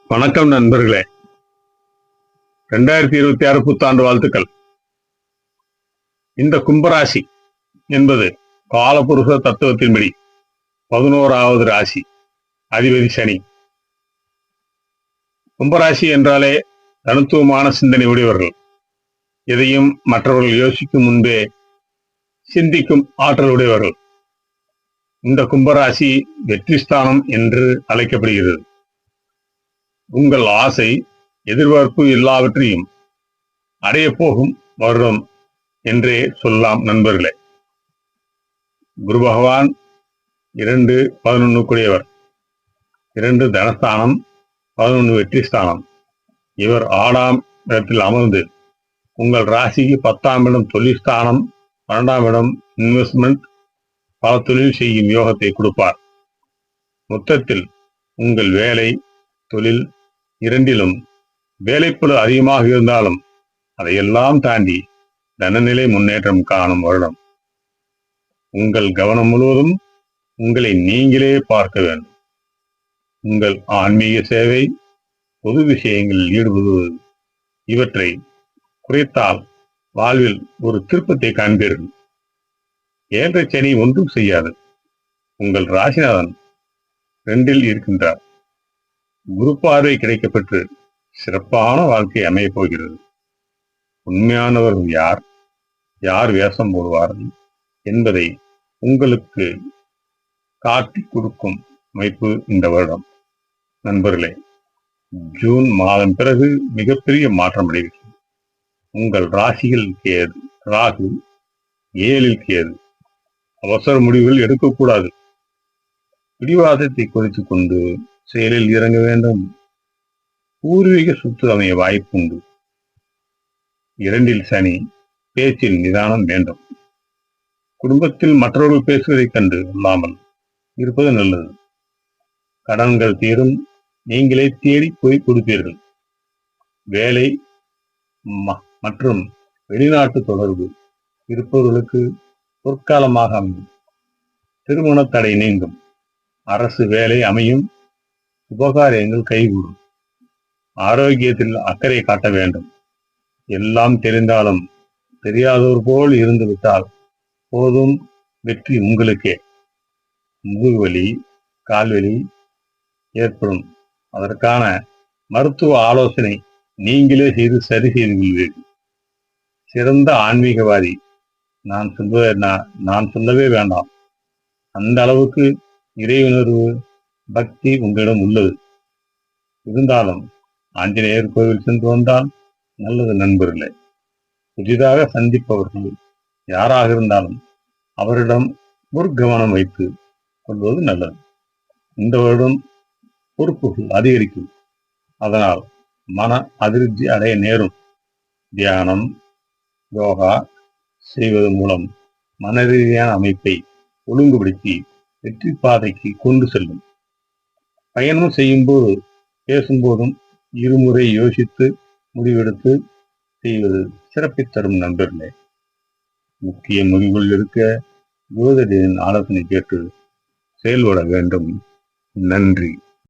வணக்கம் நண்பர்களே. 2026 புத்தாண்டு வாழ்த்துக்கள். இந்த கும்பராசி என்பது காலபுருஷ தத்துவத்தின்படி 11வது ராசி, அதிபதி சனி. கும்பராசி என்றாலே தனித்துவமான சிந்தனை உடையவர்கள், எதையும் மற்றவர்கள் யோசிக்கும் முன்பே சிந்திக்கும் ஆற்றல் உடையவர்கள். இந்த கும்பராசி வெற்றி ஸ்தானம் என்று அழைக்கப்படுகிறது. உங்கள் ஆசை, எதிர்பார்ப்பு எல்லாவற்றையும் அடைய போகும் வருடம் என்றே சொல்லலாம் நண்பர்களே. குரு பகவான் 2-11 கூடியவர். 2 தனஸ்தானம், 11 வெற்றி ஸ்தானம். இவர் 6ஆம் இடத்தில் அமர்ந்து உங்கள் ராசிக்கு 10ஆம் இடம் தொழில் ஸ்தானம், 12ஆம் இடம் இன்வெஸ்ட்மெண்ட், பல தொழில் செய்யும் யோகத்தை கொடுப்பார். மொத்தத்தில் உங்கள் வேலை, தொழில் இரண்டிலும் வேலைப்பளு அதிகமாக இருந்தாலும் அதையெல்லாம் தாண்டி தனநிலை முன்னேற்றம் காணும் வருடம். உங்கள் கவனம் முழுவதும் உங்களை நீங்களே பார்க்க வேண்டும். உங்கள் ஆன்மீக சேவை, பொது விஷயங்களில் ஈடுபடுவது, இவற்றை குறைத்தால் வாழ்வில் ஒரு திருப்பத்தை காண்பீர்கள். ஏழரை சனி ஒன்றும் செய்யாது. உங்கள் ராசிநாதன் 2இல் இருக்கின்றார். குரு பார்வை கிடைக்கப்பெற்று சிறப்பான வாழ்க்கை அமையப் போகிறது. உண்மையானவர்கள் யார், யார் வேஷம் போடுவார்கள் என்பதை உங்களுக்கு காட்டி கொடுக்கும் அமைப்பு இந்த வருடம். நண்பர்களே, ஜூன் மாதம் பிறகு மிகப்பெரிய மாற்றம் அடைகிறது. உங்கள் ராசியில் கேது, ராகு 7இல் கேது. அவசர முடிவுகள் எடுக்கக்கூடாது. பிடிவாதத்தை குறைத்துக் கொண்டு செயலில் இறங்க வேண்டும். பூர்வீக சொத்து அமைய வாய்ப்புண்டு. 2இல் சனி, பேச்சில் நிதானம் வேண்டும். குடும்பத்தில் மற்றவர்கள் பேசுவதைக் கண்டு கொள்ளாமல் இருப்பது நல்லது. கடன்கள் தீரும். நீங்களே தேடி போய் கொடுப்பீர்கள். வேலை மற்றும் வெளிநாட்டு தொடர்பு இருப்பவர்களுக்கு பொற்காலமாக அமையும். திருமண தடை நீங்கும். அரசு வேலை அமையும். சுபகாரியங்கள் கைகூடும். ஆரோக்கியத்தில் அக்கறை காட்ட வேண்டும். எல்லாம் தெரிந்தாலும் தெரியாதோர் போல் இருந்து விட்டால் போதும், வெற்றி உங்களுக்கே. முதுகுவலி, கால்வலி ஏற்படும். அதற்கான மருத்துவ ஆலோசனை நீங்களே செய்து சரி செய்து கொள்வீர்கள். சிறந்த ஆன்மீகவாதி. நான் சொல்லவே வேண்டாம். அந்த அளவுக்கு இறையுணர்வு, பக்தி உங்களிடம் உள்ளது. இருந்தாலும் ஆஞ்சநேயர் கோவில் சென்று வந்தால் நல்லது நண்பர்களே. புதிதாக சந்திப்பவர்கள் யாராக இருந்தாலும் அவரிடம் ஒரு கவனம் வைத்து கொள்வது நல்லது. இந்த வருடம் பொறுப்புகள் அதிகரிக்கும். அதனால் மன அதிருப்தி அடைய நேரும். தியானம், யோகா செய்வதன் மூலம் மன ரீதியான அமைப்பை ஒழுங்குபடுத்தி வெற்றி பாதைக்கு கொண்டு செல்லும். பயணம் செய்யும் போது, பேசும்போதும் இருமுறை யோசித்து முடிவெடுத்து செய்வது சிறப்பை தரும் நண்பர்களே. முக்கிய முடிவுகள் இருக்க ஜோதிடரின் ஆலோசனை கேட்டு செயல்பட வேண்டும். நன்றி.